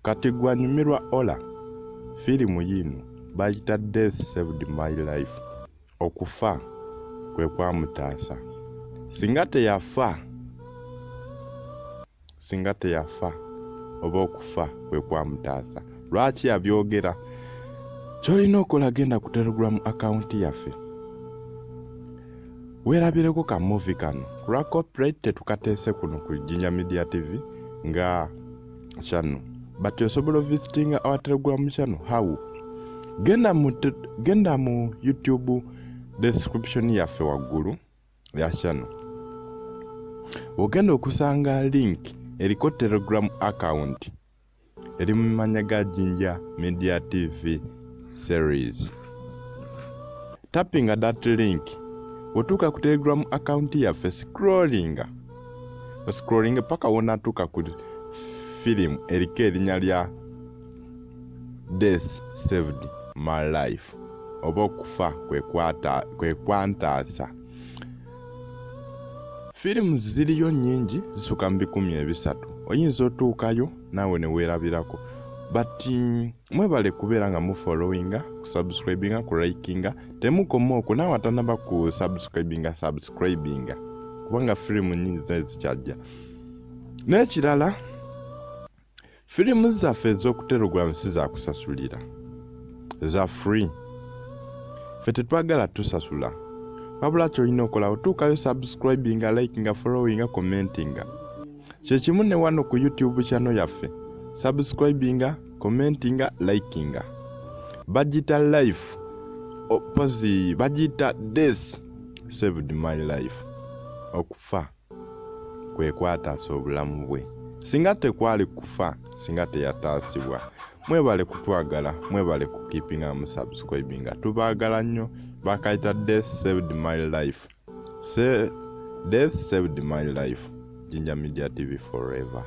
kati gwanyumirwa ola firimu yino bayita Death Saved My Life. Okufa kwe kwamutaasa. Singa teyafa oba okufa kwe kwamutaasa. Lwaki abyogera? Kyolina okola genda ku Telegram account yaffe. Weerabireko ka movie kano. Lwa copyright tetukateese kuno ku Jinja Media TV nga channel. But osobola visiting our Telegram channel. How? Genda mu YouTube description yaffe waggulu ya channel. Ogenda okusanga link eriko Telegram account. Eri mu manya ga Jinja Media TV series. Tapping at that link. Otuka ku Telegram account yaffe scrolling paka wonatuka ku film eriko erinnya lya Death Saved My Life. Oba okufa kwe kwantaasa. Filimu ziriyo nyingi zisuka mu 13. Oyinza otuukayo naawe ne weerabirako. But mwebale kubeera nga mu followinga, ku subscribinga, ku likinga. Temukoma okwo naawe atanaba ku subscribinga. Kubanga filimu nyingi zikyajja. N'ekirala, filimu zaffe ez'oku Telegram si za kusasulira. Za free. Ffe tetwagala tusasula. Wabula kyolina okola otuukayo subscribinga, likinga, followinga, commentinga. Kyekimu ne wano ku YouTube channel yaffe. Subscribinga, commentinga, likinga. Bagita life. Bagita Death Saved My Life. Okufa kwe kwataasa obulamu bwe. Singa tekwali kufa, singa teyataasibwa. Mwebale kutwagala, mwebale kukeepinga mu subscribinga. Tubaagala nnyo. Bakayita Death Saved My Life. Death Saved My Life. Jinja Media TV forever.